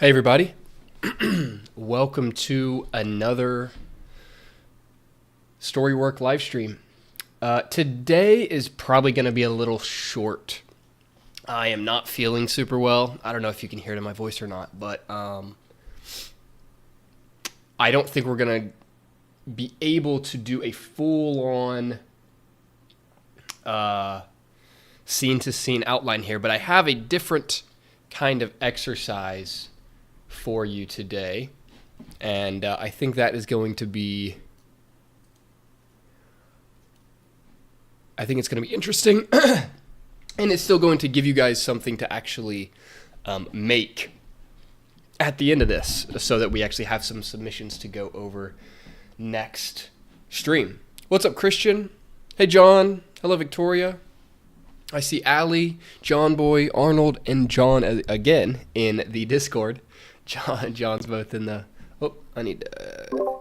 Hey everybody, welcome to another Storywork live stream. Today is probably going to be a little short. I am not feeling super well. I don't know if you can hear it in my voice or not, but I don't think we're going to be able to do a full-on scene-to-scene outline here, but I have a different kind of exercise for you today, and I think that is going to be, I think it's going to be interesting, and it's still going to give you guys something to actually make at the end of this, so that we actually have some submissions to go over next stream. What's up, Christian? Hey, John. Hello, Victoria. I see Ali, John Boy, Arnold, and John again in the Discord. John's both in the... Oh, I need to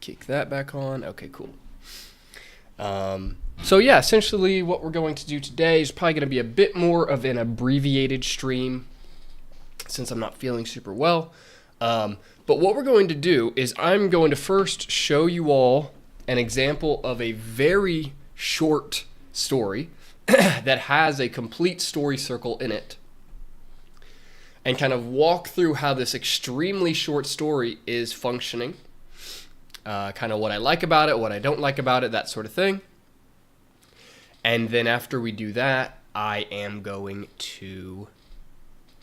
kick that back on. Okay, cool. So yeah, essentially what we're going to do today is probably going to be a bit more of an abbreviated stream since I'm not feeling super well. But what we're going to do is I'm going to first show you all an example of a very short story that has a complete story circle in it, and kind of walk through how this extremely short story is functioning, kind of what I like about it, what I don't like about it, that sort of thing. And then after we do that, I am going to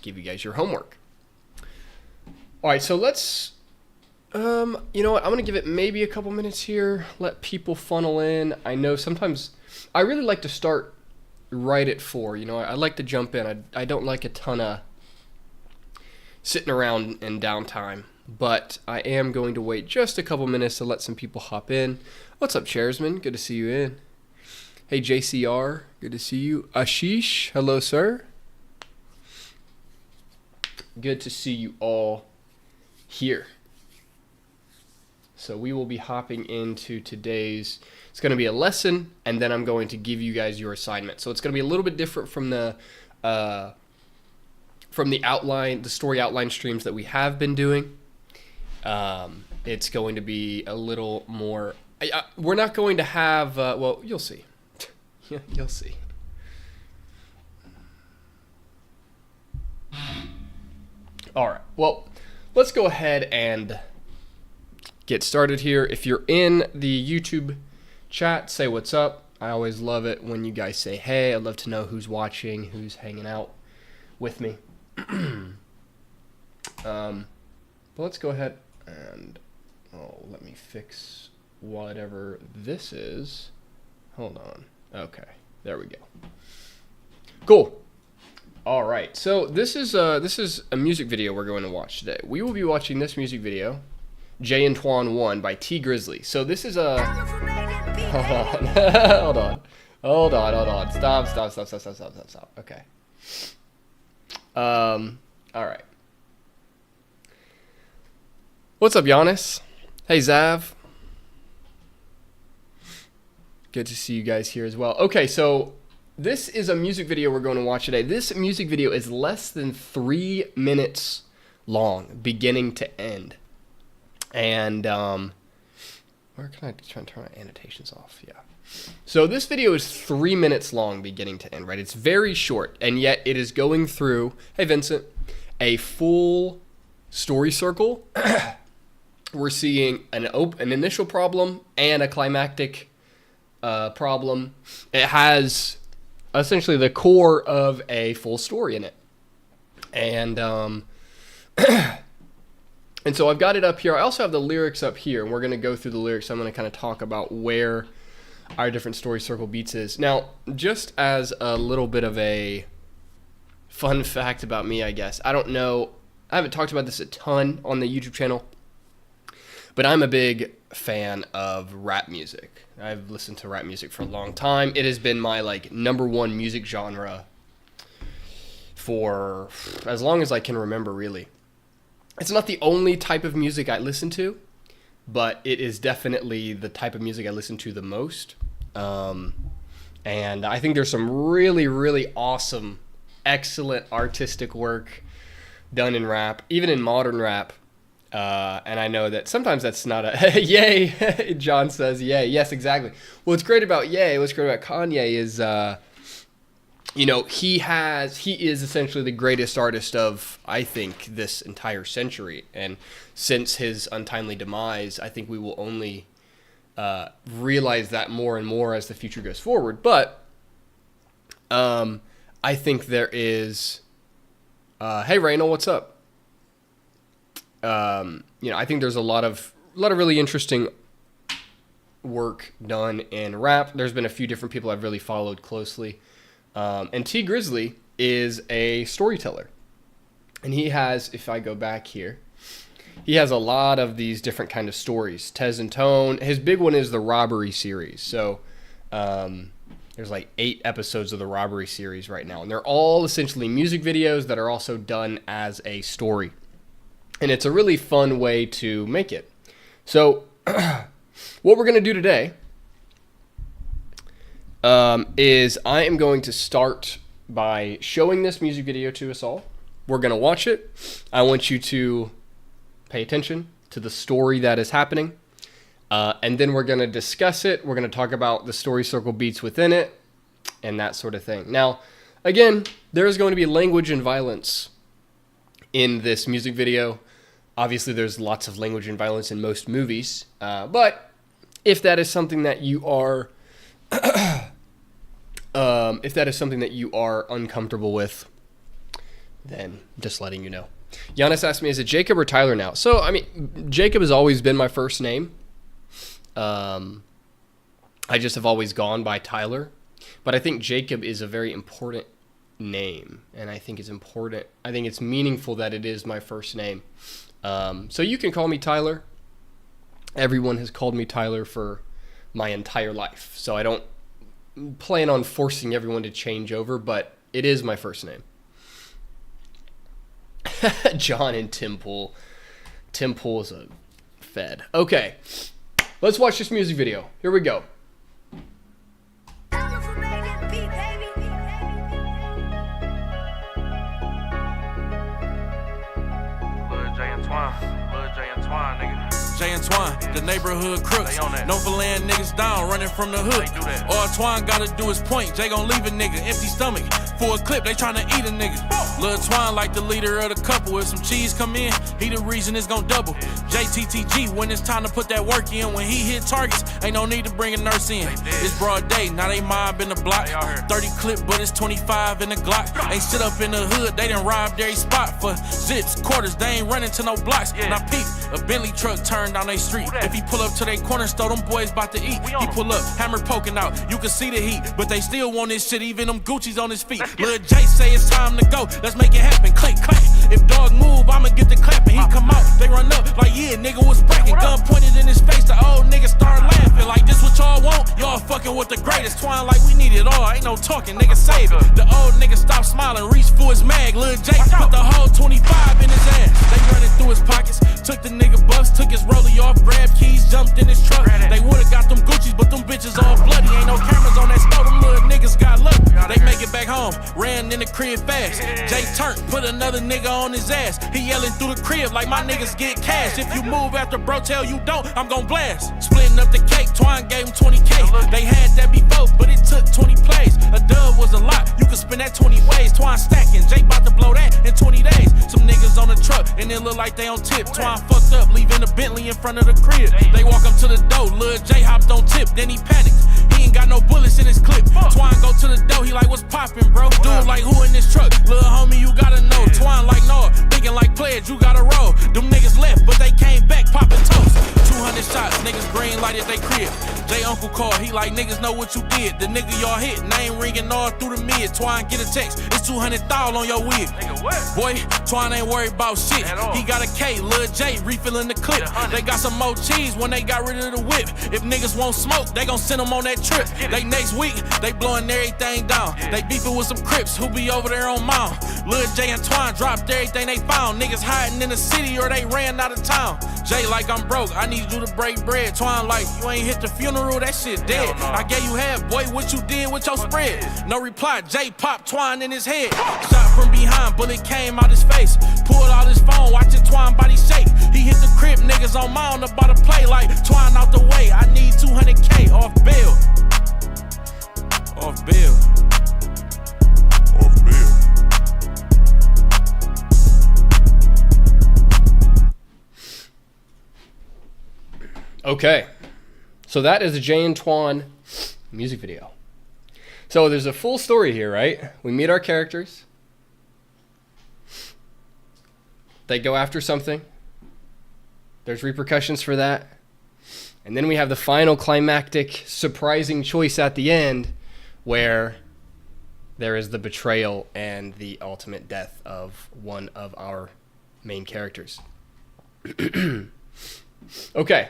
give you guys your homework. All right, so let's, you know what, I'm going to give it maybe a couple minutes here, let people funnel in. I know sometimes I really like to start right at 4. You know, I like to jump in. I don't like a ton of sitting around in downtime, but I am going to wait just a couple minutes to let some people hop in. What's up, Chairman? Good to see you in. Hey, JCR, good to see you. Ashish, hello, sir. Good to see you all here. So we will be hopping into today's, it's going to be a lesson, and then I'm going to give you guys your assignment. So it's going to be a little bit different from the outline, the story outline streams that we have been doing. It's going to be a little more, we're not going to have, well, you'll see. You'll see. All right, well, let's go ahead and get started here. If you're in the YouTube chat, say what's up. I always love it when you guys say hey. I'd love to know who's watching, who's hanging out with me. But let's go ahead and let me fix whatever this is. Hold on. Okay, there we go. Cool. All right, so this is a music video we're going to watch today. We will be watching this music video, Jay and Twan 1 by T Grizzly. So this is a hold on. Stop. Okay. All right. What's up, Giannis? Hey, Zav. Good to see you guys here as well. Okay, so this is a music video we're going to watch today. This music video is less than 3 minutes long, beginning to end. And where can I try and turn my annotations off? Yeah. So this video is 3 minutes long, beginning to end, right? It's very short, and yet it is going through, hey Vincent, a full story circle. We're seeing an initial problem and a climactic problem. It has essentially the core of a full story in it. And and so I've got it up here. I also have the lyrics up here, and we're going to go through the lyrics. I'm going to kind of talk about where our different story circle beats is. Now, just as a little bit of a fun fact about me, I guess. I don't know. I haven't talked about this a ton on the YouTube channel, but I'm a big fan of rap music. I've listened to rap music for a long time. It has been my number one music genre for as long as I can remember, really. It's not the only type of music I listen to, but it is definitely the type of music I listen to the most. And I think there's some really, really awesome, excellent artistic work done in rap, even in modern rap. And I know that sometimes that's not a yay. John says yay. Yes, exactly. What's great about Kanye is, he is essentially the greatest artist of, I think, this entire century. And since his untimely demise, I think we will only realize that more and more as the future goes forward. But I think there is, hey Raynal, what's up? I think there's a lot of really interesting work done in rap. There's been a few different people I've really followed closely. And T Grizzly is a storyteller. And he has, if I go back here, he has a lot of these different kind of stories. Tez and Tone. His big one is the Robbery series. So there's like 8 episodes of the Robbery series right now. And they're all essentially music videos that are also done as a story. And it's a really fun way to make it. So what we're going to do today is I am going to start by showing this music video to us all. We're going to watch it. I want you to pay attention to the story that is happening. And then we're going to discuss it. We're going to talk about the story circle beats within it and that sort of thing. Now, again, there is going to be language and violence in this music video. Obviously, there's lots of language and violence in most movies, but if that is something that you are, uncomfortable with, then just letting you know. Giannis asked me, "Is it Jacob or Tyler now?" So, I mean, Jacob has always been my first name. I just have always gone by Tyler, but I think Jacob is a very important name, and I think it's important. I think it's meaningful that it is my first name. So you can call me Tyler. Everyone has called me Tyler for my entire life. So I don't plan on forcing everyone to change over, but it is my first name. John and Tim Pool. Tim Pool is a fed. Okay, let's watch this music video. Here we go. Jay and Twine, the neighborhood crooks. Known for laying niggas down, running from the hood. All Twine gotta do is point. Jay gon' leave a nigga empty stomach. For a clip, they tryna eat a nigga. Lil Twine like the leader of the couple. If some cheese come in, he the reason it's gon' double. JTTG, when it's time to put that work in. When he hit targets, ain't no need to bring a nurse in. It's broad day, now they mob in the block. 30 clip, but it's 25 in the Glock. Ain't sit up in the hood, they done robbed every spot. For zips, quarters, they ain't running to no blocks. Now peep, a Bentley truck turned down they street. If he pull up to they corner store, them boys about to eat. He pull up, hammer poking out, you can see the heat. But they still want this shit, even them Gucci's on his feet. Lil J say it's time to go, let's make it happen. Click, clack. If dog move, I'ma get the clapping. He come out, they run up, like yeah, nigga was bragging. Gun pointed in his face, the old nigga start laughing. Like this what y'all want? Y'all fucking with the greatest. Twine like we need it all, ain't no talking, nigga save it. The old nigga stopped smiling, reached for his mag. Lil J put the whole 25 in his ass. They running through his pockets, took the nigga bucks, took his rollie off, grabbed keys, jumped in his truck. They would've got them Gucci's, but them bitches all bloody. Ain't no cameras on that store, them little niggas got lucky. They make it back home, ran in the crib fast. Jay turned, put another nigga on his ass. He yelling through the crib like my niggas get cash. If you move after bro tell you don't, I'm gon' blast. Splitting up the cake, Twine gave him 20K. They had that before, but it took 20 plays. A dub was a lot, you could spend that 20 ways. Twine stacking, Jay bout to blow that in 20 days. Some niggas on the truck, and it look like they on tip. Twine fucked up, leaving the Bentley in front of the crib. They walk up to the door, Lil J hopped on tip, then he panicked. He ain't got no bullets in his clip. Twine go to the door, he like, what's poppin', bro? Dude like, who in this truck? Lil homie, you gotta know. Twine like, no, thinking like players, you gotta roll. Them niggas left, but they came back, poppin' toast. 200 shots, niggas green lighted they crib. Jay uncle called, he like, niggas know what you did. The nigga y'all hit, name ringing all through the mid. Twine get a text, it's 200,000 on your wig. Boy, Twine ain't worried about shit. He got a K, Lil J refilling the clip. They got some more cheese when they got rid of the whip. If niggas won't smoke, they gon' send them on that trip. They next week, they blowing everything down. They beefing with some Crips who be over there on Mount. Lil J and Twine dropped everything they found. Niggas hiding in the city or they ran out of town. Jay like, I'm broke, I need you to break bread. Twine like, You ain't hit the funeral, that shit dead. I gave you head, boy, what you did with your spread. No reply, Jay pop Twine in his head. Shot from behind, bullet came out his face. Pulled out his phone, watching Twine body shake. He hit the crib, niggas on mound about to play like Twine out the way. I need 200K off bail. Off bail. Off bail. Okay, so that is a Jay and Twine music video. So there's a full story here, right? We meet our characters. They go after something. There's repercussions for that. And then we have the final climactic, surprising choice at the end where there is the betrayal and the ultimate death of one of our main characters. Okay.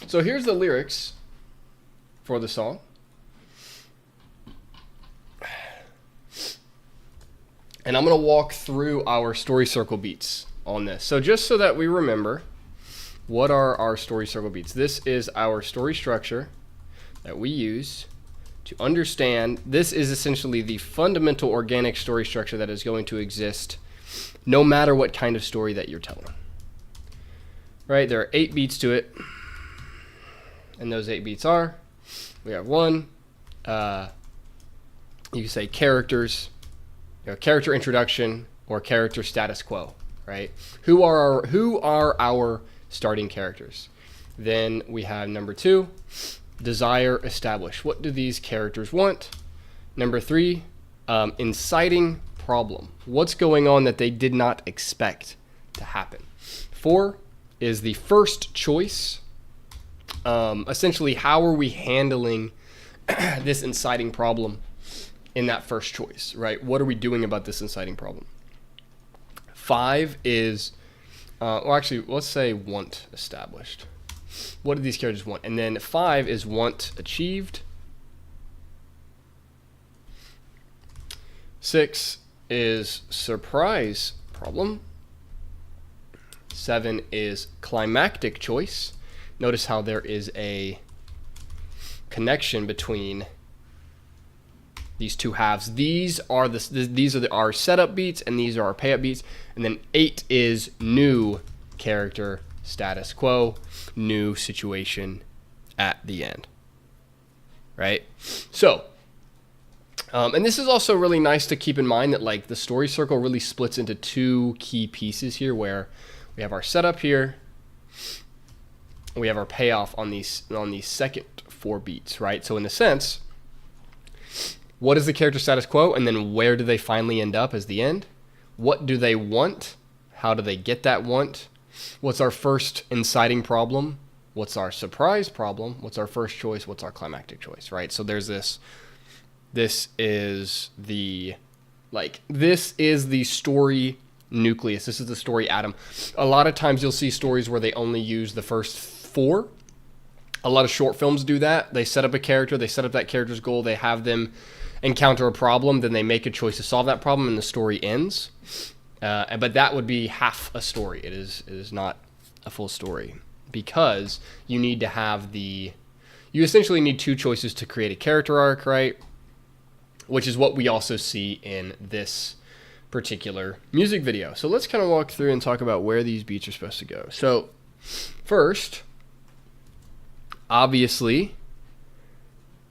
So here's the lyrics for the song. And I'm going to walk through our story circle beats on this. So just so that we remember, what are our story circle beats? This is our story structure that we use to understand. This is essentially the fundamental organic story structure that is going to exist no matter what kind of story that you're telling. Right? There are 8 beats to it. And those 8 beats are, we have 1, you can say characters, character introduction, or character status quo, right? Who are our starting characters? Then we have number 2, desire establish. What do these characters want? Number 3, inciting problem. What's going on that they did not expect to happen? 4 is the first choice. Essentially, how are we handling this inciting problem in that first choice, right? What are we doing about this inciting problem? 5 is, well, actually, let's say want established. What do these characters want? And then 5 is want achieved. 6 is surprise problem. 7 is climactic choice. Notice how there is a connection between these two halves. These are our setup beats, and these are our payout beats. And then 8 is new character status quo, new situation at the end. Right? So, and this is also really nice to keep in mind that like the story circle really splits into 2 key pieces here, where we have our setup here. We have our payoff on these second 4 beats, right? So in a sense, what is the character status quo, and then where do they finally end up as the end? What do they want? How do they get that want? What's our first inciting problem? What's our surprise problem? What's our first choice? What's our climactic choice, right? So there's this. This is the story nucleus. This is the story atom. A lot of times you'll see stories where they only use the first 4. A lot of short films do that. They set up a character, they set up that character's goal, they have them encounter a problem, then they make a choice to solve that problem, and the story ends. But that would be half a story. It is not a full story, because you need to have you essentially need 2 choices to create a character arc, right? Which is what we also see in this particular music video. So let's kind of walk through and talk about where these beats are supposed to go. So first, obviously,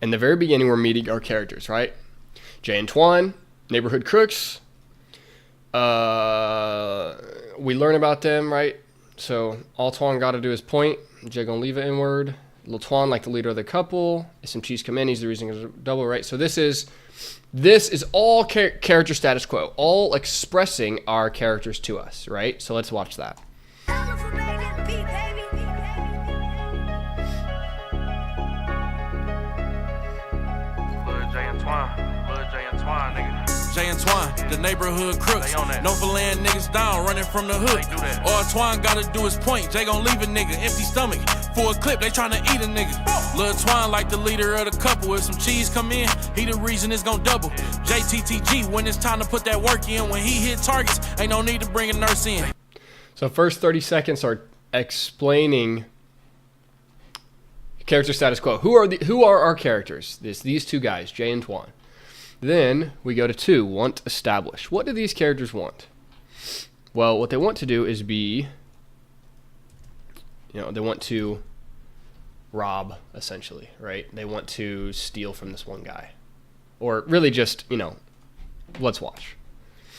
in the very beginning, we're meeting our characters, right? Jay and Twine, neighborhood crooks. We learn about them, right? So all Twine got to do is point. Jay gonna leave it inward. Lil Twine, like the leader of the couple. If some cheese come in, he's the reason it's double, right? So this is all character status quo, all expressing our characters to us, right? So let's watch that. Jay and Twine, the neighborhood crooks. No for laying niggas down, running from the hood. All Twine gotta do is point. Jay gon' leave a nigga empty stomach. For a clip, they tryna eat a nigga. Lil Twine like the leader of the couple. If some cheese come in, he the reason it's gon' double. JTTG, when it's time to put that work in. When he hit targets, ain't no need to bring a nurse in. So first 30 seconds are explaining character status quo. Who are our characters? These two guys, Jay and Twan. Then we go to 2, want establish. What do these characters want? Well, what they want to do is be, they want to rob, essentially, right? They want to steal from this one guy. Or really just, let's watch.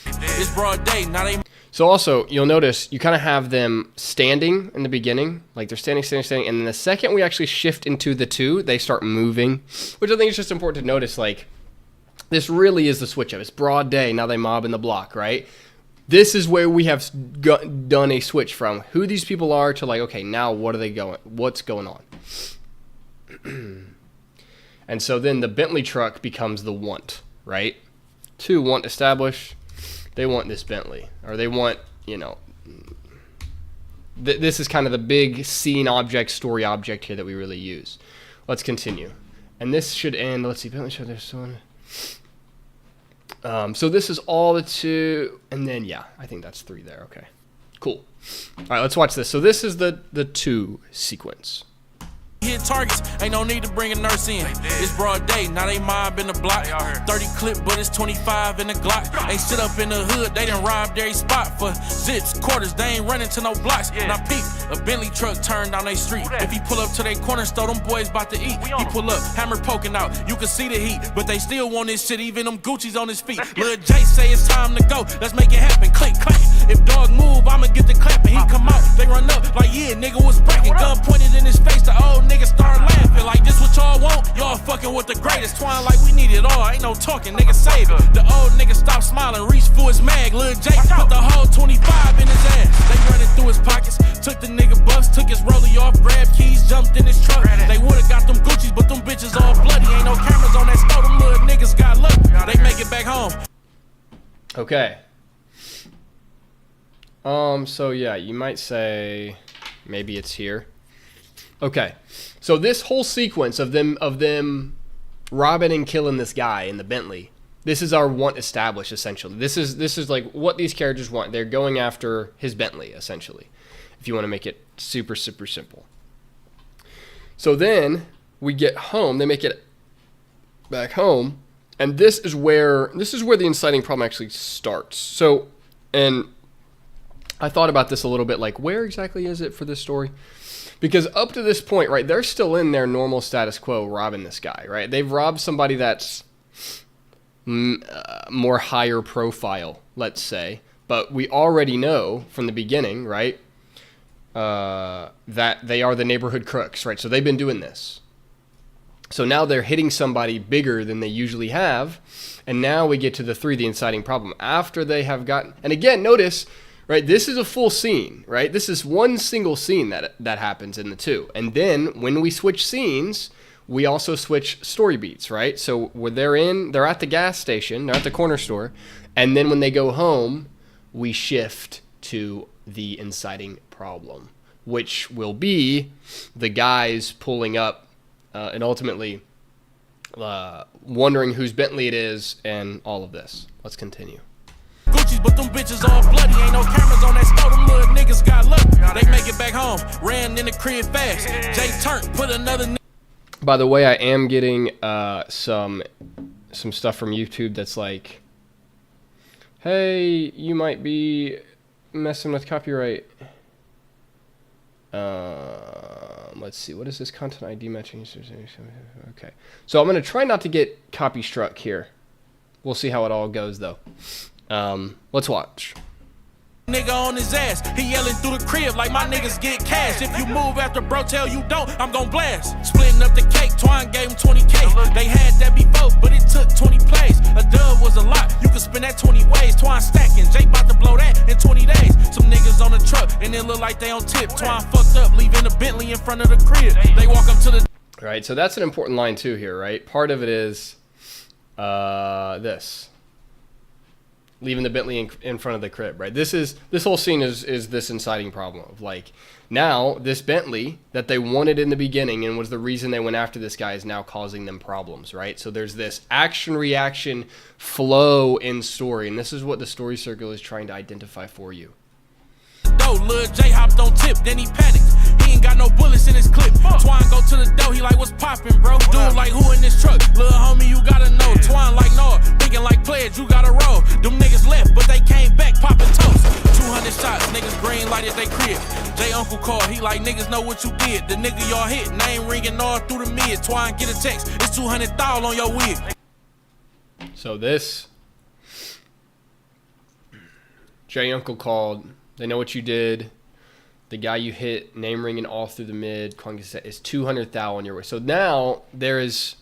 It's broad day, now they... So also, you'll notice you kind of have them standing in the beginning. Like they're standing. And then the second we actually shift into the 2, they start moving. Which I think is just important to notice, like, this really is the switch up. It's broad day, now they mob in the block, right? This is where we have done a switch from who these people are to like, okay, now what's going on? And so then the Bentley truck becomes the want, right? 2, want establish. They want this Bentley, or they want, this is kind of the big scene object, story object here that we really use. Let's continue. And this should end, let's see, Bentley should, there's one. So this is all the 2, and then, yeah, I think that's 3 there, okay. Cool. All right, let's watch this. So this is the 2 sequence. Hit targets, ain't no need to bring a nurse in. It's broad day, now they mob in the block. 30 clip, but it's 25 in the Glock. Ain't sit up in the hood, they done robbed every spot for zips, quarters, they ain't running to no blocks. Now peep, a Bentley truck turned down they street. If he pull up to they corner store, them boys about to eat. He pull up, hammer poking out, you can see the heat, but they still want this shit, even them Gucci's on his feet. Lil J say it's time to go, let's make it happen, click, clack. If dog move, I'ma get the clapping. He come out, they run up, like yeah, nigga was bragging. Gun pointed in his face, the old nigga start laughing. Like this what y'all want? Y'all fucking with the greatest. Twine like we need it all, ain't no talking, nigga save it. The old nigga stopped smiling, reached for his mag. Lil J put the whole 25 in his ass. They running through his pockets, took the nigga bucks, took his rollie off, grabbed keys, jumped in his truck. They would've got them Gucci's, but them bitches all bloody. Ain't no cameras on that store, them little niggas got luck. They make it back home. Okay. So yeah, you might say maybe it's here. Okay. So this whole sequence of them robbing and killing this guy in the Bentley, this is our want established, essentially. This is like what these characters want. They're going after his Bentley, essentially, if you want to make it super, super simple. So then we get home, they make it back home, and this is where the inciting problem actually starts. So, and I thought about this a little bit, like where exactly is it for this story? Because up to this point, right, they're still in their normal status quo robbing this guy, right? They've robbed somebody that's more higher profile, let's say. But we already know from the beginning, right, that they are the neighborhood crooks, right? So they've been doing this. So now they're hitting somebody bigger than they usually have. And now we get to the 3, the inciting problem. After they have gotten... And again, notice... Right, this is a full scene, right? This is one single scene that happens in the 2. And then when we switch scenes, we also switch story beats, right? So when they're at the gas station, they're at the corner store, and then when they go home, we shift to the inciting problem, which will be the guys pulling up and ultimately wondering whose Bentley it is and all of this. Let's continue. Gucci's, but them bitches all bloody. Ain't no cameras on that store, them little niggas got luck. They make it back home, ran in the crib fast. Jay turned, put another. By the way, I am getting some stuff from YouTube that's like, hey, you might be messing with copyright. Let's see, what is this content ID matching? Okay, so I'm gonna try not to get copy struck here. We'll see how it all goes though. Let's watch. Nigga on his ass, he yelling through the crib like my niggas get cash. If you move after bro tell you don't, I'm gon' blast. Splitting up the cake, Twine gave him 20K. They had that before, but it took 20 plays. A dub was a lot, you could spend that 20 ways. Twine stacking, Jay bout to blow that in 20 days. Some niggas on the truck, and it look like they on tip. Twine fucked up, leaving the Bentley in front of the crib. They walk up to the... Right, so that's an important line too here, right? Part of it is this. Leaving the Bentley in front of the crib, right? This whole scene is this inciting problem of like, now this Bentley that they wanted in the beginning and was the reason they went after this guy is now causing them problems, right? So there's this action reaction flow in story, and this is what the story circle is trying to identify for you. the door. Lil J hopped on tip, then he panicked. He ain't got no bullets in his clip. Twine go to the door, he like, what's poppin', bro? Dude like, who in this truck? Lil homie, you gotta know. Twine like, no, thinking like players, you gotta roll. Them niggas left, but they came back, poppin' toast. 200 shots, niggas green lighted they crib. J uncle called, he like, niggas know what you did. The nigga y'all hit, name ringing all through the mid. Twine get a text, it's 200,000 on your wig. So this, J uncle called, they know what you did. The guy you hit, name ringing all through the mid, is 200,000 on your way. So now there is,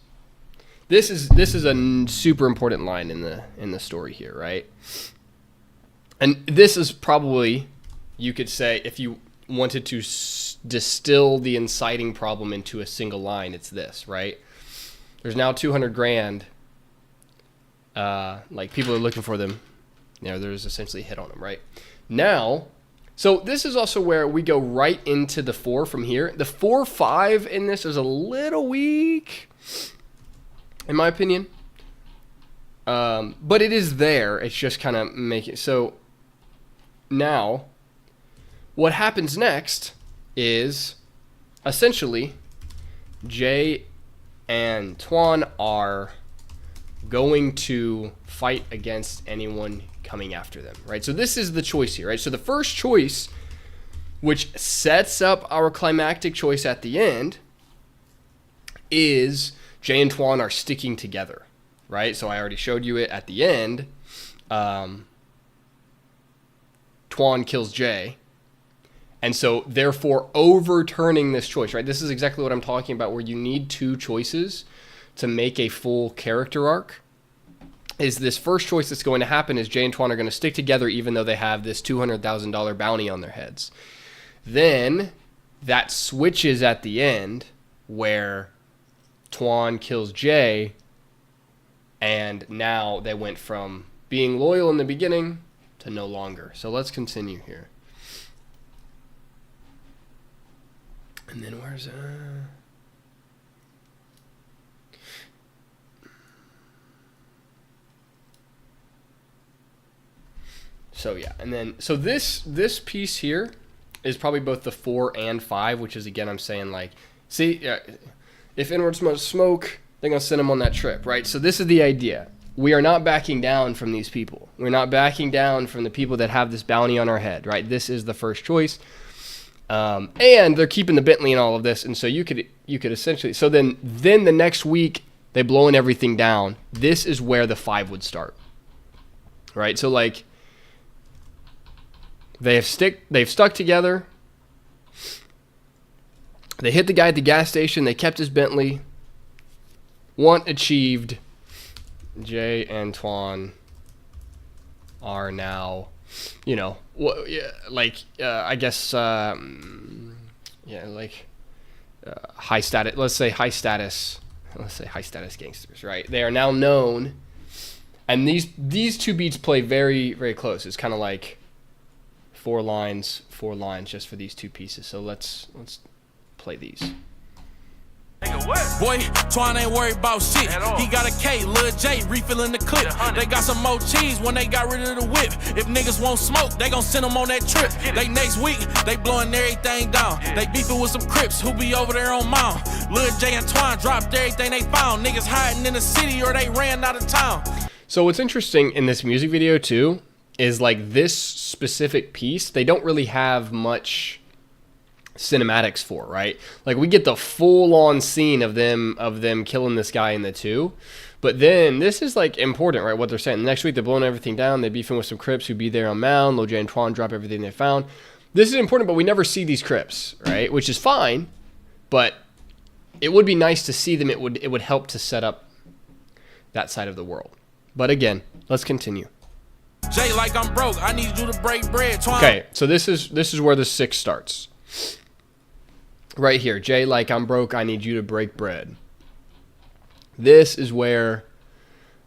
this is a super important line in the story here, right? And this is probably, you could say, if you wanted to distill the inciting problem into a single line, it's this, right? There's now 200 grand. Like, people are looking for them. You know, there's essentially a hit on them, right? Now, so this is also where we go right into the 4 from here. The 4-5 in this is a little weak, in my opinion. But it is there. It's just kind of making, so now what happens next is essentially Jay and Twan are going to fight against anyone coming after them, right? So this is the choice here, right? So the first choice, which sets up our climactic choice at the end, is Jay and Twan are sticking together, right? So I already showed you it at the end. Twan kills Jay. And so therefore overturning this choice, right? This is exactly what I'm talking about, where you need 2 choices to make a full character arc. Is this first choice that's going to happen is Jay and Twan are going to stick together even though they have this $200,000 bounty on their heads. Then that switches at the end where Twan kills Jay, and now they went from being loyal in the beginning to no longer. So let's continue here. And then where's so yeah, and then so this piece here is probably both the 4 and 5, which is, again, I'm saying, like, see, if inward smoke, they're gonna send them on that trip, right? So this is the idea. We are not backing down from these people. We're not backing down from the people that have this bounty on our head, right? This is the first choice. And they're keeping the Bentley and all of this, and so you could essentially, so then the next week they blowing everything down. This is where the 5 would start, right? So like they've stuck together. They hit the guy at the gas station. They kept his Bentley. Want achieved. Jay and Twan are now, you know, I guess, high status. Let's say high status gangsters, right? They are now known, and these 2 beats play very, very close. It's kind of like 4 lines just for these 2 pieces. So let's play these. Boy, Twan ain't worried about shit. He got a K, Lil J refilling the clip. They got some more cheese when they got rid of the whip. If niggas won't smoke, they gon' send them on that trip. They next week, they blowing everything down. They beefing with some Crips who be over there on Mount. Lil J and Twan dropped everything they found. Niggas hiding in the city or they ran out of town. So what's interesting in this music video too is, like, this specific piece, they don't really have much cinematics for, right? Like, we get the full-on scene of them killing this guy in the 2, but then this is, like, important, right? What they're saying. The next week they're blowing everything down. They're beefing with some Crips who be there on Mound. Lil J and Twan drop everything they found. This is important, but we never see these Crips, right? Which is fine, but it would be nice to see them. It would help to set up that side of the world. But again, let's continue. Jay like, I'm broke, I need you to break bread. Twan. Okay, so this is where the 6 starts. Right here, Jay like, I'm broke, I need you to break bread. This is where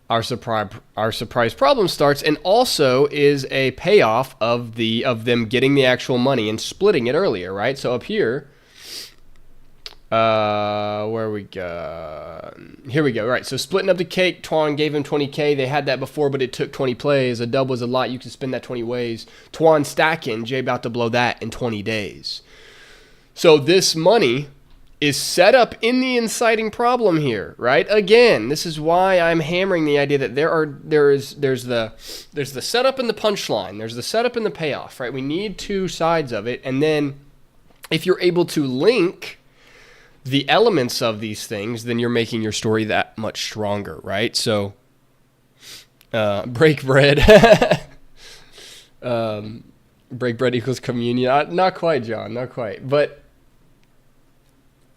our surprise problem starts, and also is a payoff of them getting the actual money and splitting it earlier, right? So up here, Where we go? Here we go. Right. So splitting up the cake. Twan gave him 20K. They had that before, but it took 20 plays. A dub was a lot. You can spend that 20 ways. Twan stacking. Jay about to blow that in 20 days. So this money is set up in the inciting problem here, right? Again, this is why I'm hammering the idea that there's the setup and the punchline. There's the setup and the payoff, right? We need two sides of it, and then if you're able to link the elements of these things, then you're making your story that much stronger, right? So, break bread. Break bread equals communion. Not quite, John. Not quite, but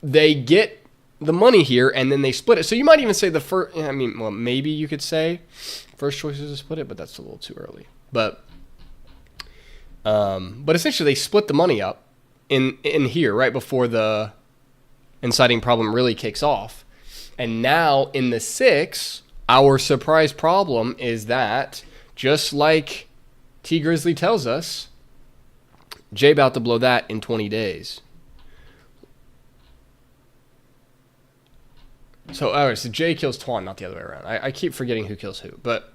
they get the money here, and then they split it. So you might even say the first, I mean, well, maybe you could say first choice is to split it, but that's a little too early. But essentially they split the money up in here right before the inciting problem really kicks off. And now in the 6, our surprise problem is that, just like T Grizzly tells us, Jay about to blow that in 20 days. So, all right, so Jay kills Twan, not the other way around. I keep forgetting who kills who, but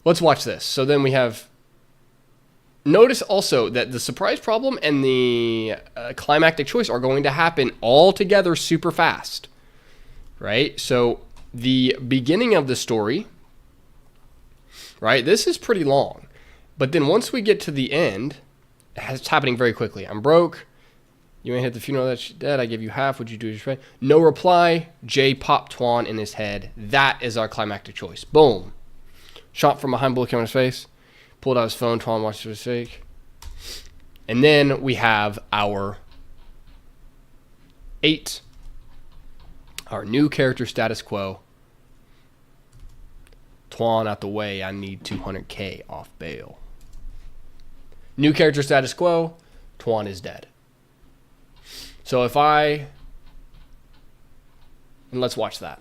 let's watch this. So then we have, notice also that the surprise problem and the climactic choice are going to happen all together super fast, right? So the beginning of the story, right, this is pretty long. But then once we get to the end, it's happening very quickly. I'm broke. You ain't hit the funeral that she dead. I gave you half. What'd you do to your friend? No reply. Jay popped Twan in his head. That is our climactic choice. Boom. Shot from behind, bullet came on his face. Pulled out his phone. Twan watched his fake. And then we have our 8. Our new character status quo. Twan out the way. I need 200K off bail. New character status quo. Twan is dead. So and let's watch that.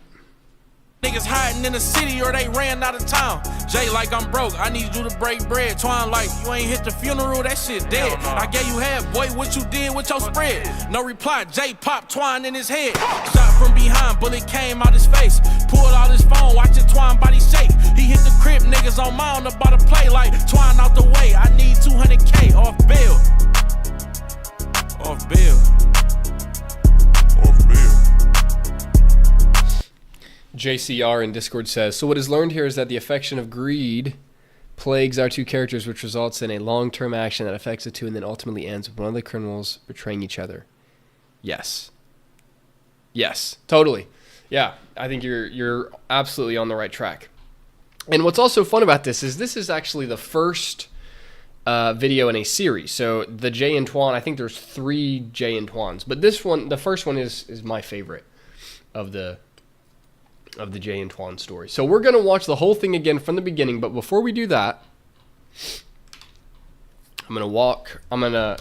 Niggas hiding in the city or they ran out of town. Jay like I'm broke, I need you to break bread. Twine like you ain't hit the funeral, that shit dead. I gave you half, boy, what you did with your spread? No reply, Jay popped Twine in his head. Shot from behind, bullet came out his face. Pulled out his phone, watching Twine body shake. He hit the crib, niggas on mound about to play like Twine out the way. I need 200K off bail. Off bail. JCR in Discord says, so what is learned here is that the affection of greed plagues our two characters, which results in a long-term action that affects the two and then ultimately ends with one of the criminals betraying each other. Yes. Yes, totally. Yeah, I think you're absolutely on the right track. And what's also fun about this is actually the first video in a series. So the Jay and Twan, I think there's 3 Jay and Twans, but this one, the first one is my favorite of the Jay and Twan story. So we're going to watch the whole thing again from the beginning, but before we do that, I'm going to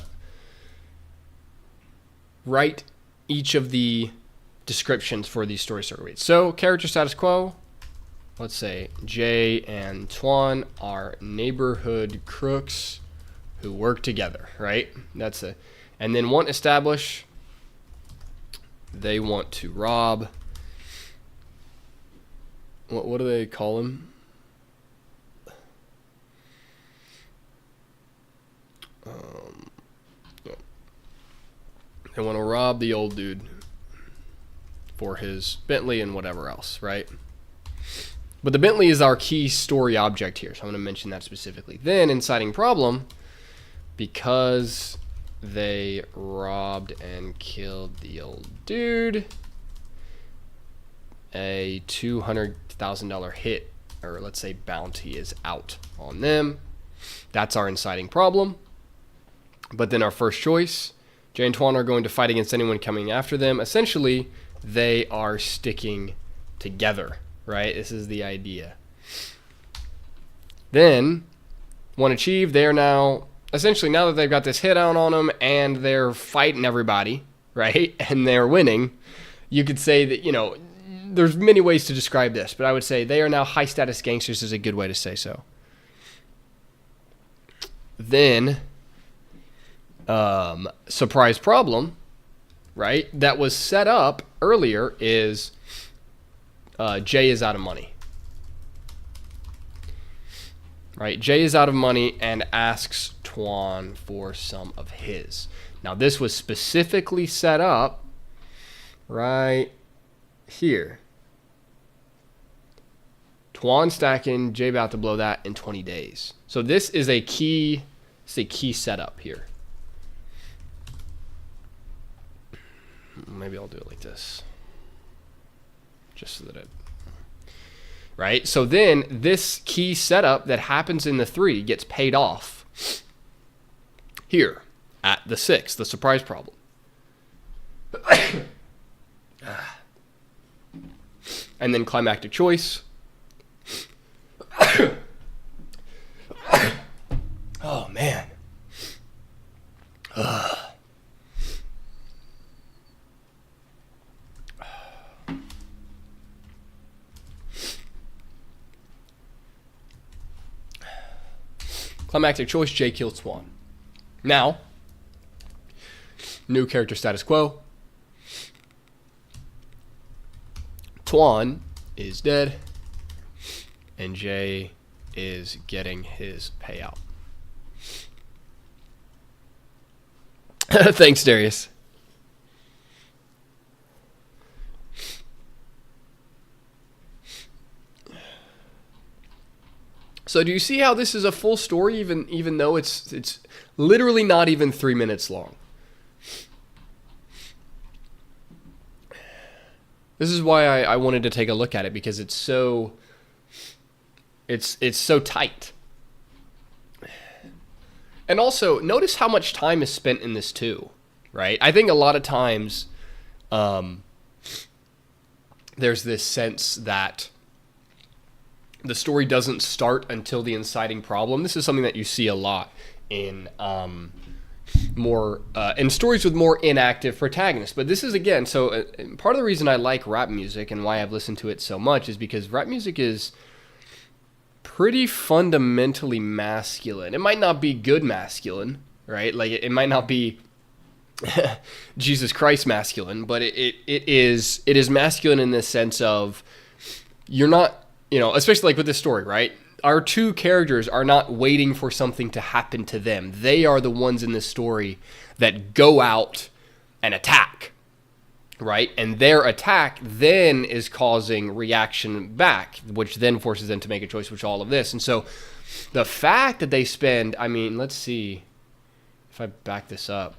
write each of the descriptions for these story circle reads. So character status quo, let's say Jay and Twan are neighborhood crooks who work together, right? And then want establish, they want to rob. What do they call him? They want to rob the old dude for his Bentley and whatever else, right? But the Bentley is our key story object here, so I'm going to mention that specifically. Then, inciting problem, because they robbed and killed the old dude, a $200,000 hit, or let's say bounty, is out on them. That's our inciting problem. But then our first choice, Jay and Twan are going to fight against anyone coming after them. Essentially, they are sticking together, right? This is the idea. Then, one achieved, they are now, essentially now that they've got this hit out on them and they're fighting everybody, right? And they're winning, you could say that, there's many ways to describe this, but I would say they are now high status gangsters is a good way to say so. Then, surprise problem, right, that was set up earlier is Jay is out of money. Right, Jay is out of money and asks Tuan for some of his. Now, this was specifically set up right here. Tuan stacking, Jay about to blow that in 20 days. So this is a key setup here. Maybe I'll do it like this. Just so that it... Right? So then this key setup that happens in the 3 gets paid off here at the 6, the surprise problem. And then climactic choice. Oh, man. Climactic choice, Jay kills Tuan. Now, new character status quo. Tuan is dead, and Jay is getting his payout. Thanks, Darius. So do you see how this is a full story, even though it's literally not even 3 minutes long? This is why I wanted to take a look at it, because it's so tight. And also, notice how much time is spent in this too, right? I think a lot of times there's this sense that the story doesn't start until the inciting problem. This is something that you see a lot in in stories with more inactive protagonists. But this is, again, so part of the reason I like rap music and why I've listened to it so much is because rap music is pretty fundamentally masculine. It might not be good masculine, right? Like it might not be Jesus Christ masculine, but it is masculine in the sense of you're not, especially like with this story, right? Our two characters are not waiting for something to happen to them. They are the ones in this story that go out and attack, right? And their attack then is causing reaction back, which then forces them to make a choice, which all of this. And so the fact that they spend, let's see if I back this up.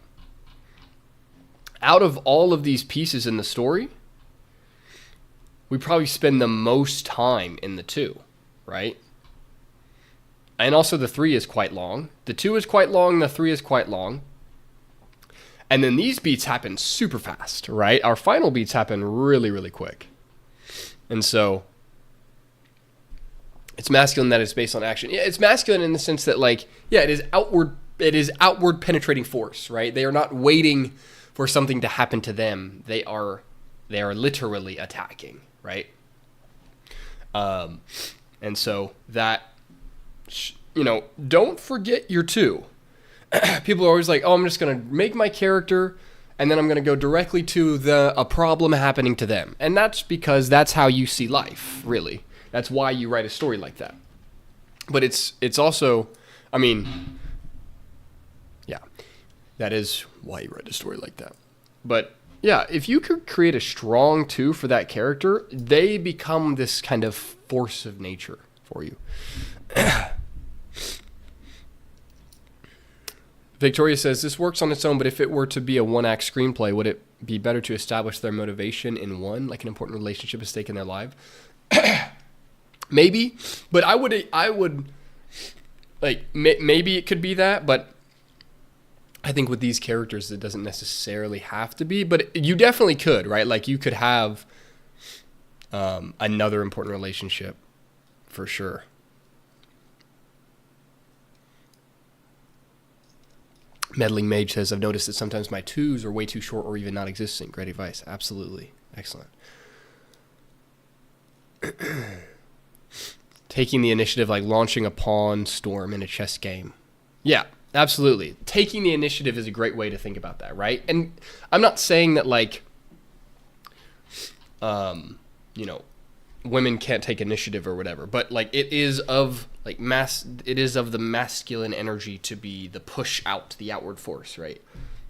Out of all of these pieces in the story, we probably spend the most time in the 2, right? And also the 3 is quite long. The 2 is quite long. The 3 is quite long. And then these beats happen super fast, right? Our final beats happen really, really quick. And so it's masculine that it's based on action. Yeah, it's masculine in the sense that, it is outward penetrating force, right? They are not waiting for something to happen to them. They are literally attacking, right? And so that, don't forget your 2. People are always like, I'm just going to make my character and then I'm going to go directly to a problem happening to them. And that's because that's how you see life, really. That's why you write a story like that. But it's also, that is why you write a story like that. But yeah, if you could create a strong 2 for that character, they become this kind of force of nature for you. Victoria says, this works on its own, but if it were to be a one-act screenplay, would it be better to establish their motivation in one, like an important relationship at stake in their life? Maybe, but I would maybe it could be that, but I think with these characters, it doesn't necessarily have to be, but you definitely could, right? Like you could have another important relationship for sure. Meddling Mage says, I've noticed that sometimes my 2s are way too short or even not existing. Great advice. Absolutely. Excellent. Taking the initiative, like launching a pawn storm in a chess game. Yeah. Absolutely. Taking the initiative is a great way to think about that, right? And I'm not saying that, like, you know, women can't take initiative or whatever, but like it is of the masculine energy to be the push out, the outward force, right?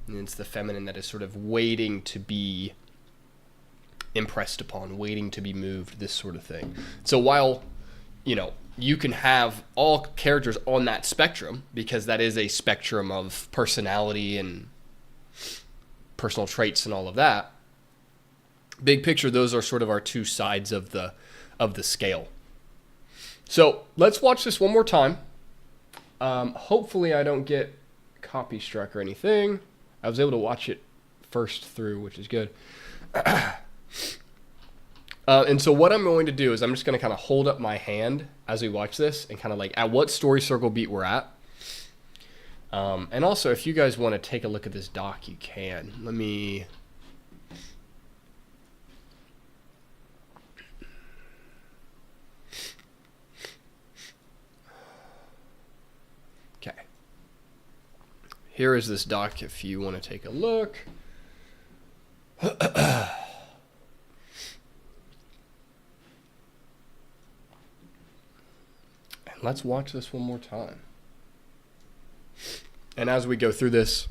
And it's the feminine that is sort of waiting to be impressed upon, waiting to be moved, this sort of thing. So while, you know, you can have all characters on that spectrum, because that is a spectrum of personality and personal traits and all of that, big picture, those are sort of our two sides of the scale. So let's watch this one more time. Hopefully I don't get copy struck or anything. I was able to watch it first through, which is good. And so what I'm going to do is I'm just going to kind of hold up my hand as we watch this and kind of like at what story circle beat we're at. And also, if you guys want to take a look at this doc, you can. Let me... Okay. Here is this doc if you want to take a look. Let's watch this one more time. And as we go through this,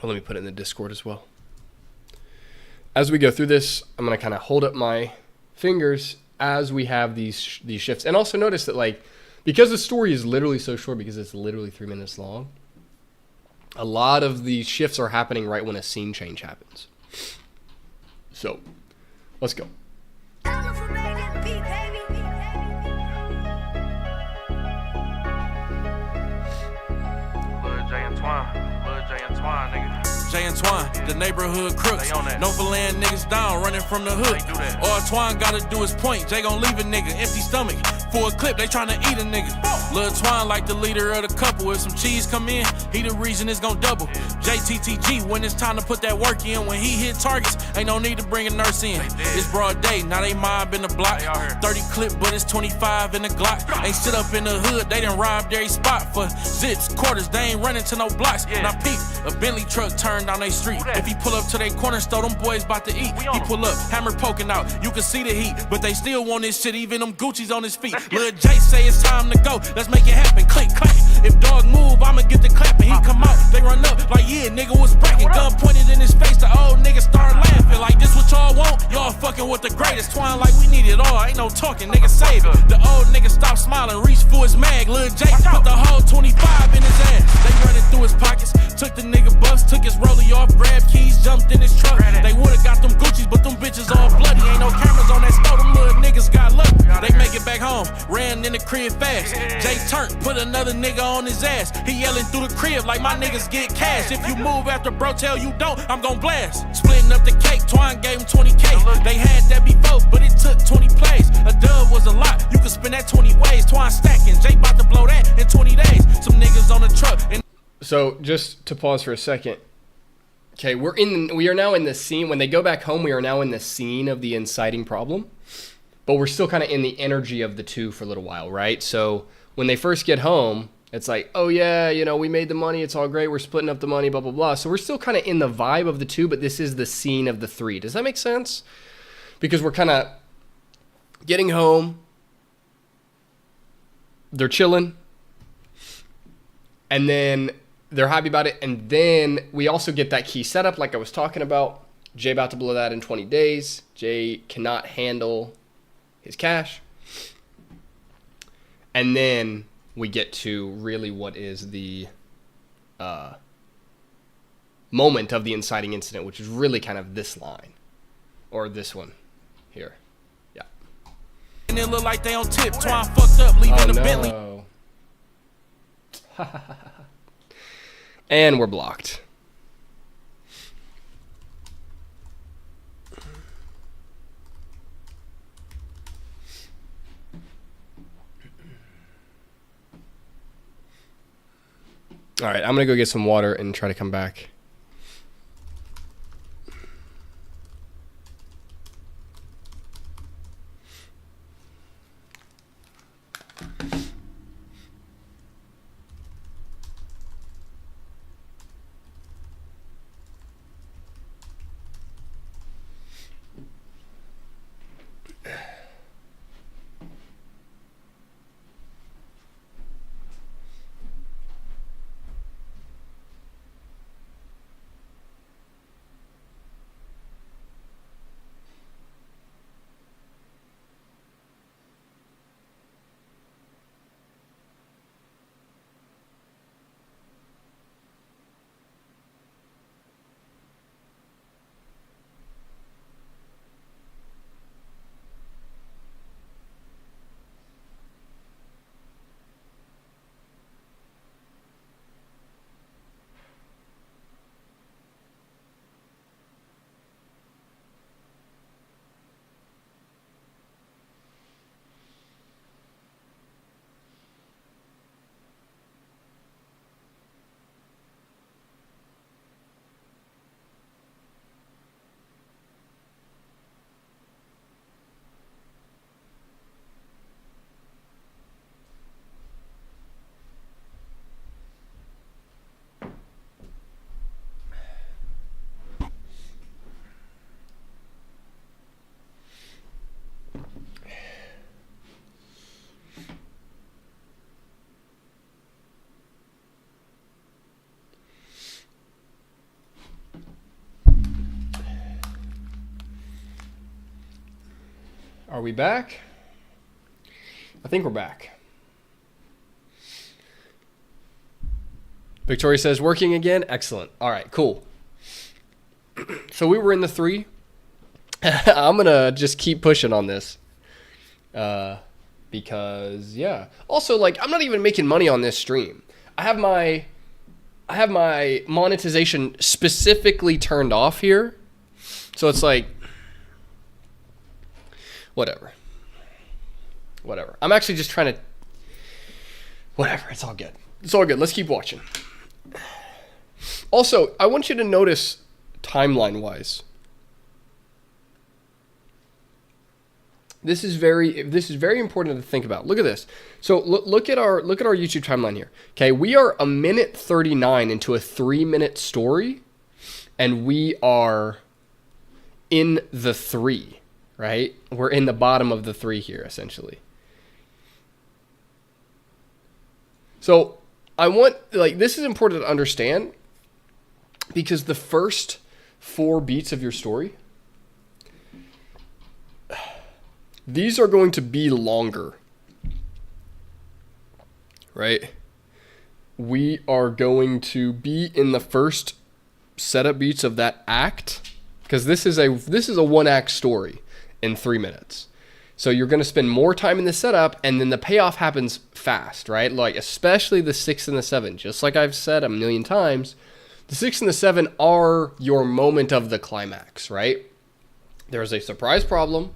let me put it in the Discord as well. As we go through this, I'm going to kind of hold up my fingers as we have these shifts. And also notice that, like, because the story is literally so short, because it's literally 3 minutes long, a lot of these shifts are happening right when a scene change happens. So, let's go. Jay and Twine, the neighborhood crooks. No for laying niggas down, running from the hood. All Twine gotta do is point. Jay gon' leave a nigga empty stomach. For a clip, they tryna eat a nigga. Lil Twine like the leader of the couple. If some cheese come in, he the reason it's gon' double. JTTG, when it's time to put that work in. When he hit targets, ain't no need to bring a nurse in. It's broad day, now they mob in the block. 30 clip, but it's 25 in the Glock. Ain't sit up in the hood, they done robbed every spot. For zips, quarters, they ain't running to no blocks. Now peep, a Bentley truck turned down they street. If he pull up to they corner store, them boys bout to eat. He pull up, hammer poking out, you can see the heat. But they still want this shit, even them Gucci's on his feet. Lil J say it's time to go, let's make it happen, click, clack. If dog move, I'ma get the clapping. He come out, they run up, like yeah, nigga was bragging. Gun pointed in his face, the old nigga start laughing. Like this what y'all want? Y'all fucking with the greatest. Twine like we need it all, ain't no talking, nigga save it. The old nigga stopped smiling, reached for his mag. Lil J put the whole 25 in his ass. They running through his pockets, took the nigga bucks, took his rollie off, grabbed keys, jumped in his truck. They would've got them Gucci's, but them bitches all bloody. Ain't no cameras on that store, them little niggas got lucky. They make it back home, ran in the crib fast. Jay turned, put another nigga on his ass. He yelling through the crib like my niggas get cash. If you move after bro tell you don't, I'm gon' blast. Splitting up the cake, Twine gave him 20K. They had that before, but it took 20 plays. A dub was a lot, you could spend that 20 ways. Twine stacking, Jay bout to blow that in 20 days. Some niggas on the truck. So just to pause for a second. Okay, we are now in the scene. When they go back home, we are now in the scene of the inciting problem. But we're still kind of in the energy of the two for a little while, right? So when they first get home, it's like, oh yeah, you know, we made the money. It's all great. We're splitting up the money, blah, blah, blah. So we're still kind of in the vibe of the two, but this is the scene of the three. Does that make sense? Because we're kind of getting home. They're chilling. And then they're happy about it. And then we also get that key setup like I was talking about. Jay about to blow that in 20 days. Jay cannot handle his cash. And then we get to really what is the moment of the inciting incident, which is really kind of this line. Or this one here. Yeah. And it look like they on tip. Twine fucked up, leaving the Bentley. And we're blocked. All right, I'm going to go get some water and try to come back. Are we back? I think we're back. Victoria says, working again? Excellent. All right, cool. So we were in the 3. I'm going to just keep pushing on this. Because, yeah. Also, like, I'm not even making money on this stream. I have my monetization specifically turned off here. So it's like, whatever. I'm actually just trying to, whatever. It's all good. Let's keep watching. Also, I want you to notice timeline-wise. This is very important to think about. Look at this. So look at our YouTube timeline here. Okay, we are 1:39 into a 3-minute story, and we are in the 3, right? We're in the bottom of the 3 here, essentially. So I want, like, this is important to understand because the first 4 beats of your story, these are going to be longer, right? We are going to be in the first setup beats of that act because this is a 1-act story in 3 minutes. So you're going to spend more time in the setup, and then the payoff happens fast, right? Like, especially the 6 and the 7. Just like I've said a million times, the 6 and the 7 are your moment of the climax, right? There's a surprise problem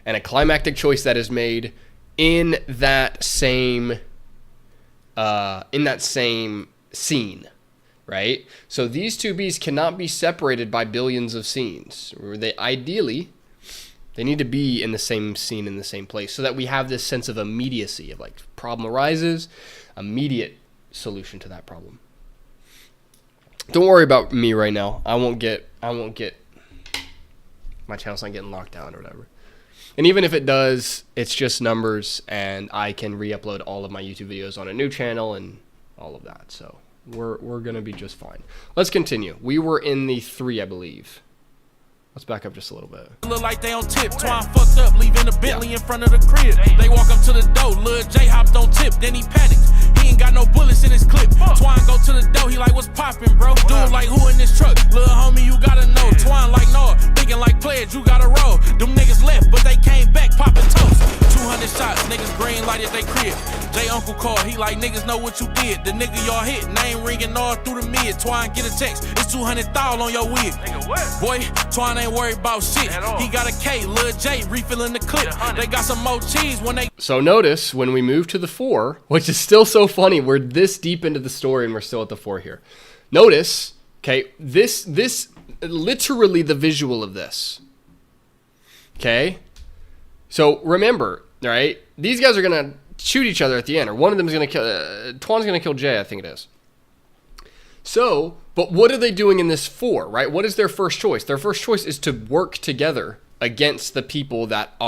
and a climactic choice that is made in that same scene, right? So these 2 beats cannot be separated by billions of scenes. They need to be in the same scene in the same place so that we have this sense of immediacy of, like, problem arises, immediate solution to that problem. Don't worry about me right now. I won't get my channel's not getting locked down or whatever. And even if it does, it's just numbers, and I can re-upload all of my YouTube videos on a new channel and all of that. So we're gonna be just fine. Let's continue. We were in the 3, I believe. Let's back up just a little bit. Look like they on tip. Twine fucked up, leaving a Bentley in front of the crib. They walk up to the door. Lil J hopped on tip, then he panics. He ain't got no bullets in his clip. Twine go to the door. He like, what's poppin', bro? Dude like, who in this truck? Lil homie, you gotta know. Twine like, no, thinking like players, you gotta roll. Them niggas left, but they came back poppin' toast. 200 shots, niggas green lighted they crib. J uncle called, he like, niggas know what you did. The nigga y'all hit, name ringing all through the mid. Twine get a text, it's 200,000 on your wig. Nigga, what? Boy, Twine ain't worried about shit. He got a K, Lil J refilling the clip. They got some more cheese when they. So notice when we move to the 4, which is still so funny, we're this deep into the story and we're still at the 4 here. Notice, okay, this literally the visual of this. Okay? So remember, right? These guys are gonna shoot each other at the end, or one of them is gonna kill. Twan's gonna kill Jay, I think it is. So, but what are they doing in this 4, right? What is their first choice? Their first choice is to work together against the people that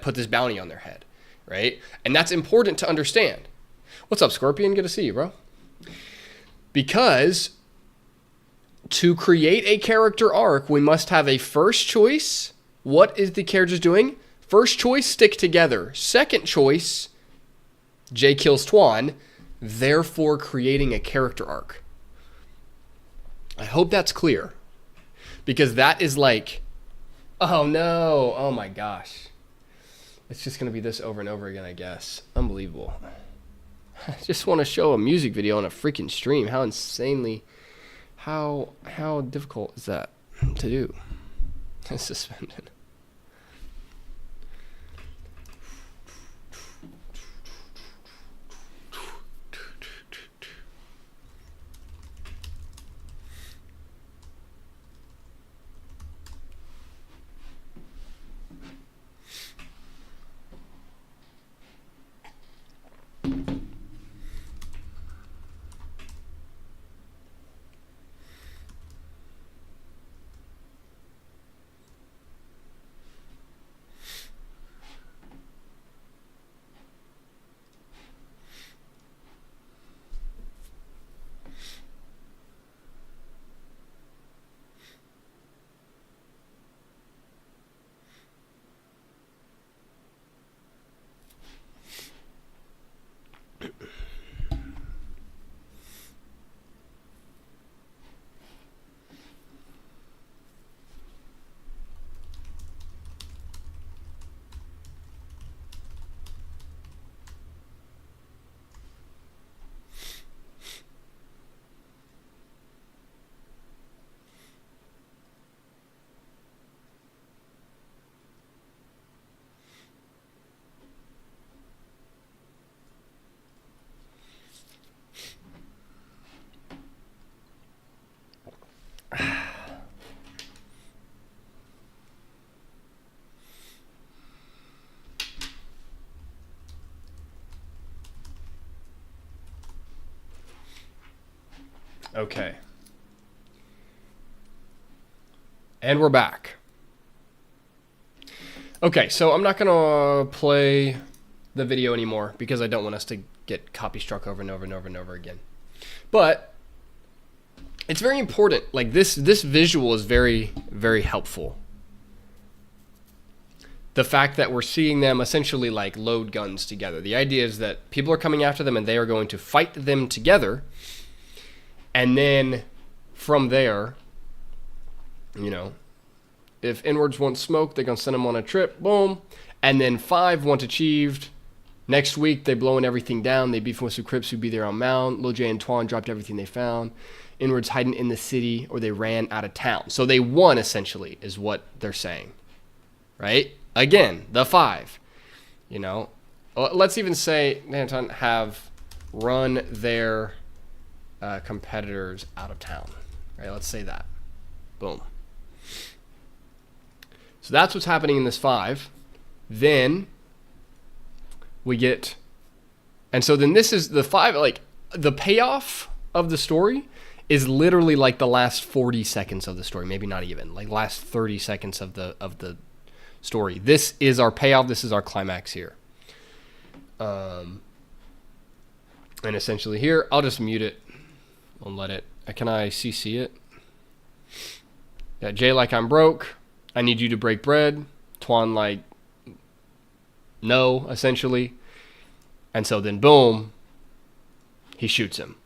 put this bounty on their head, right? And that's important to understand. What's up, Scorpion? Good to see you, bro. Because to create a character arc, we must have a first choice. What is the characters doing? First choice, stick together. Second choice, Jay kills Twan, therefore creating a character arc. I hope that's clear. Because that is like, oh no, oh my gosh. It's just going to be this over and over again, I guess. Unbelievable. I just want to show a music video on a freaking stream. How insanely, how difficult is that to do? It's suspended. Okay. And we're back. Okay, so I'm not going to play the video anymore because I don't want us to get copy struck over and over and over and over again. But it's very important. Like this visual is very, very helpful. The fact that we're seeing them essentially like load guns together. The idea is that people are coming after them and they are going to fight them together. And then from there, you know, if inwards want smoke, they're going to send them on a trip. Boom. And then 5 want achieved. Next week, they blowing everything down. They beefing with some Crips who'd be there on Mount. Lil J and Twan dropped everything they found. Inwards hiding in the city, or they ran out of town. So they won, essentially, is what they're saying. Right? Again, the 5. You know, let's even say Nanton have run their competitors out of town. Right? Let's say that. Boom. So that's what's happening in this 5. Then we get, and so then this is the 5, like the payoff of the story is literally like the last 40 seconds of the story, maybe not even, like last 30 seconds of the story. This is our payoff. This is our climax here. And essentially here, I'll just mute it. I'll let it, can I CC it? Yeah, Jay like I'm broke. I need you to break bread. Twan like, no, essentially. And so then boom, he shoots him.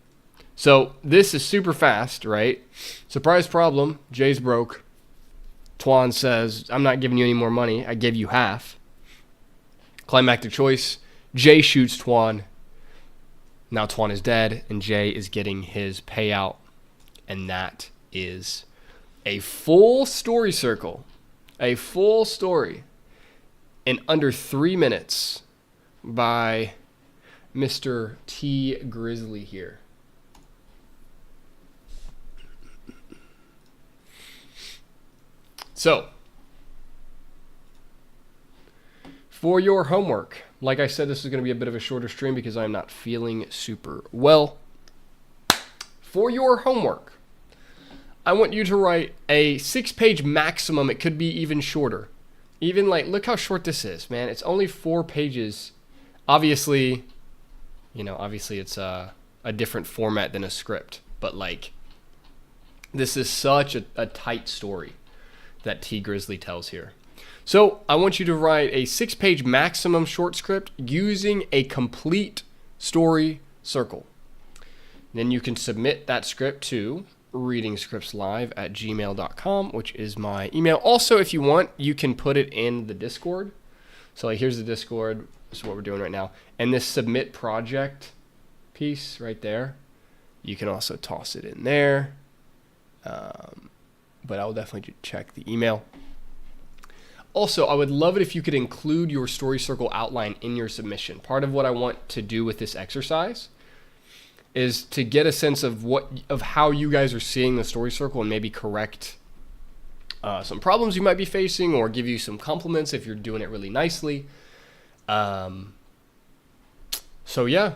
So this is super fast, right? Surprise problem, Jay's broke. Twan says, I'm not giving you any more money. I give you half. Climactic choice. Jay shoots Twan. Now Twan is dead, and Jay is getting his payout. And that is a full story circle. A full story in under 3 minutes by Mr. T Grizzly here. So, for your homework, like I said, this is going to be a bit of a shorter stream because I'm not feeling super well. For your homework, I want you to write a 6-page maximum. It could be even shorter. Even like, look how short this is, man. It's only 4 pages. Obviously, you know, obviously it's a different format than a script. But like, this is such a tight story that T Grizzly tells here. So I want you to write a 6-page maximum short script using a complete story circle. Then you can submit that script to readingscriptslive@gmail.com, which is my email. Also, if you want, you can put it in the Discord. So like, here's the Discord. This is what we're doing right now. And this submit project piece right there, you can also toss it in there. But I will definitely check the email. Also, I would love it if you could include your story circle outline in your submission. Part of what I want to do with this exercise is to get a sense of how you guys are seeing the story circle and maybe correct some problems you might be facing, or give you some compliments if you're doing it really nicely. So yeah.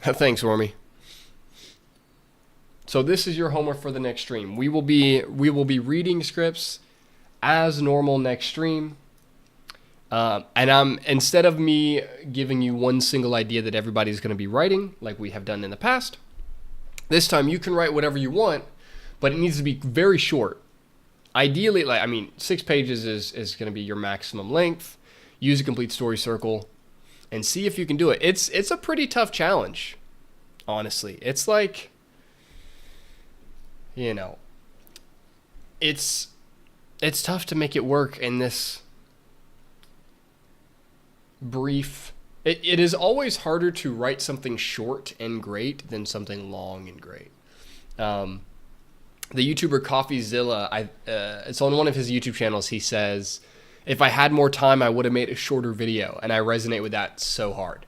Thanks, Wormy. So this is your homework for the next stream. We will be reading scripts as normal next stream. And instead of me giving you one single idea that everybody's going to be writing, like we have done in the past, this time you can write whatever you want, but it needs to be very short. Ideally, 6 pages is going to be your maximum length. Use a complete story circle and see if you can do it. It's a pretty tough challenge, honestly. It's like, you know, it's tough to make it work in this brief. It is always harder to write something short and great than something long and great. The YouTuber CoffeeZilla, it's on one of his YouTube channels. He says, if I had more time, I would have made a shorter video. And I resonate with that so hard,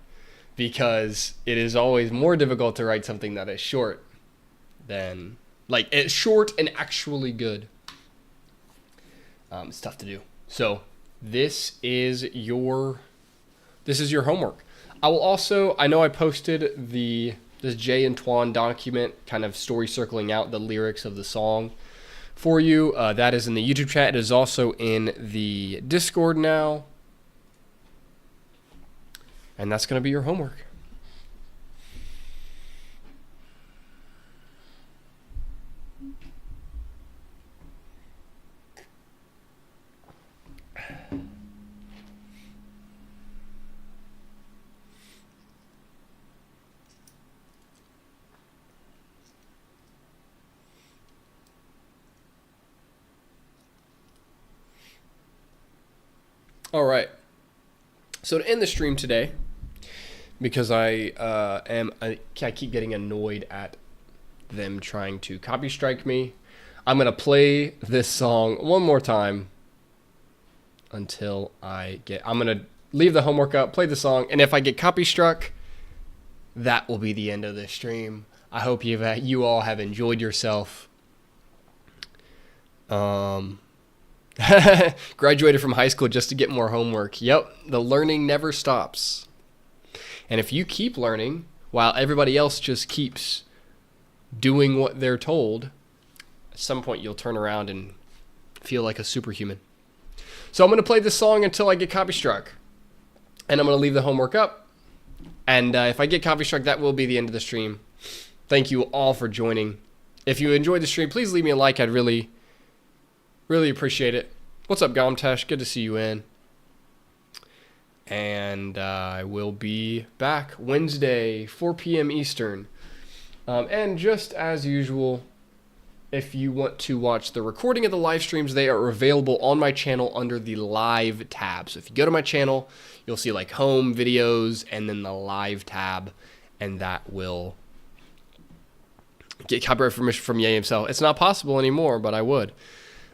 because it is always more difficult to write something that is short than, like, it's short and actually good. It's tough to do. So this is your homework. I will also, I know I posted this Jay and Twan document, kind of story circling out the lyrics of the song for you. That is in the YouTube chat. It is also in the Discord now. And that's going to be your homework. All right. So to end the stream today, because I keep getting annoyed at them trying to copy strike me, I'm gonna play this song one more time until I'm gonna leave the homework up, play the song, and if I get copy struck, that will be the end of this stream. I hope you all have enjoyed yourself. Graduated from high school just to get more homework. Yep, the learning never stops. And if you keep learning while everybody else just keeps doing what they're told, at some point you'll turn around and feel like a superhuman. So I'm going to play this song until I get copy struck. And I'm going to leave the homework up. And if I get copy struck, that will be the end of the stream. Thank you all for joining. If you enjoyed the stream, please leave me a like. I'd really appreciate it. What's up, Gomtesh? Good to see you in. And I will be back Wednesday, 4 p.m. Eastern. And just as usual, if you want to watch the recording of the live streams, they are available on my channel under the live tab. So if you go to my channel, you'll see like home videos and then the live tab, and that will get copyright permission from Ye himself. It's not possible anymore, but I would.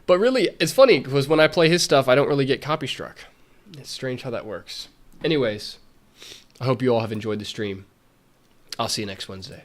But really, it's funny because when I play his stuff, I don't really get copy struck. It's strange how that works. Anyways, I hope you all have enjoyed the stream. I'll see you next Wednesday.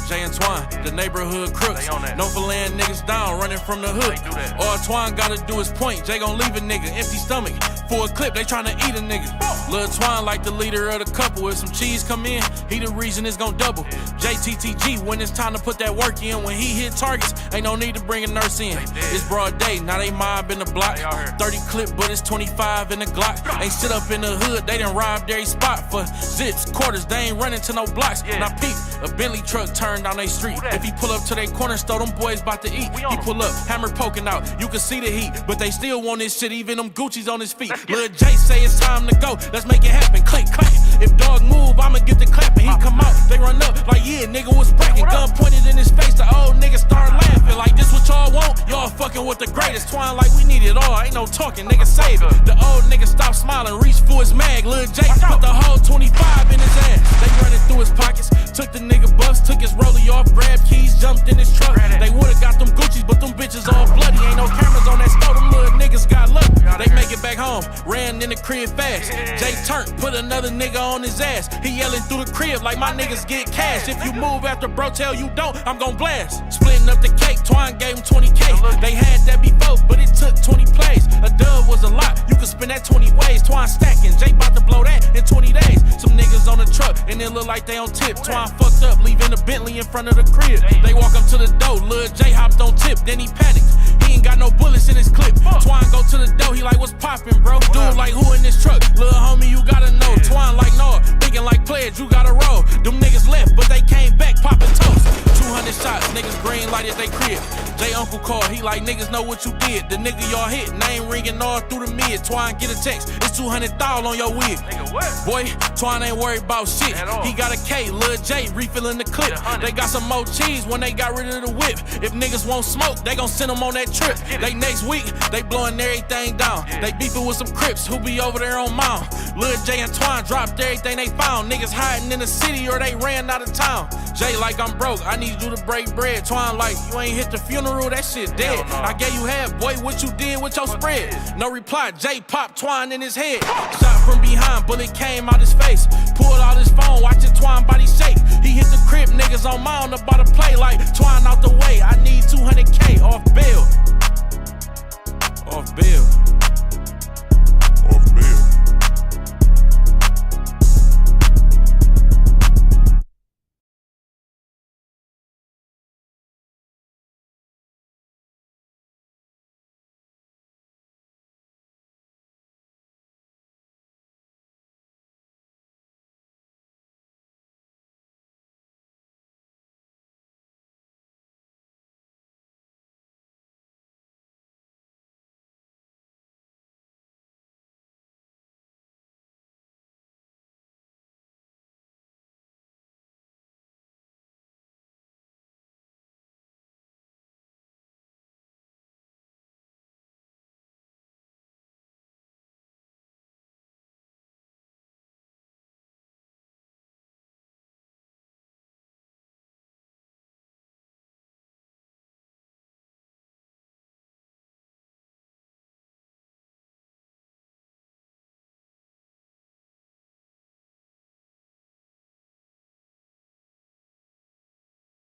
Jay and Twan, the neighborhood crooks. No for laying niggas down, running from the hood. All Twan gotta do is point. Jay gon' leave a nigga empty stomach. For a clip, they tryna eat a nigga. Lil Twan like the leader of the couple. If some cheese come in, he the reason it's gon' double. JTTG, when it's time to put that work in. When he hit targets, ain't no need to bring a nurse in. It's broad day, now they mob in the block. 30 clip, but it's 25 in the Glock. Ain't sit up in the hood, they done robbed every spot. For zips, quarters, they ain't running to no blocks. Now peep, a Bentley truck turned down they street. If he pull up to they corner store, them boys about to eat. He pull up, hammer poking out, you can see the heat. But they still want this shit, even them Gucci's on his feet. Lil J say it's time to go, let's make it happen, click, clack. If dog move, I'ma get the clapping. He come out, they run up, like yeah, nigga was breaking. Gun pointed in his face, the old nigga start laughing. Like this what y'all want? Y'all fucking with the greatest. Twine like we need it all, ain't no talking, nigga save it. The old nigga stopped smiling, reached for his mag. Lil J put the whole 25 in his ass. They running through his pockets, took the nigga bucks, took his rollie off, grabbed keys, jumped in his truck. They would've got them Gucci's, but them bitches all bloody. Ain't no cameras on that store, them little niggas got lucky. They make it back home, ran in the crib fast. Jay turned, put another nigga on his ass. He yelling through the crib like my niggas get cash. If you move after bro tell you don't, I'm gon' blast. Splitting up the cake, Twine gave him 20K. They had that before, but it took 20 plays. A dub was a lot, you could spend that 20 ways. Twine stacking, Jay bout to blow that in 20 days. Some niggas on the truck, and it look like they on tip. Twine fucked up, leaving the Bentley in front of the crib. They walk up to the door, Lil J hopped on tip, then he panicked. He ain't got no bullets in his clip. Twine go to the door, he like, what's poppin', bro? Dude like, who in this truck? Lil homie, you gotta know. Twine like, no, thinking like players, you gotta roll. Them niggas left, but they came back poppin' toast. 200 shots, niggas green lighted they crib. Jay uncle called, he like, niggas know what you did. The nigga y'all hit, name ringing all through the mid. Twine get a text, it's 200,000 on your wig. Boy, Twine ain't worried about shit. He got a K, Lil J refilling the clip. They got some more cheese when they got rid of the whip. If niggas won't smoke, they gon' send them on that trip. They next week, they blowing everything down. They beefing with some Crips who be over there on Mount. Lil J and Twine dropped everything they found. Niggas hiding in the city or they ran out of town. Jay like, I'm broke, I need you to break bread. Twine like, you ain't hit the funeral, that shit dead. I gave you half, boy, what you did with your spread? No reply, Jay popped Twine in his head. Shot from behind, bullet came out his face. Pulled out his phone, watching Twine body shake. He hit the crib, nigga. niggas on mound about to play like twine out the way. I need 200K off bail.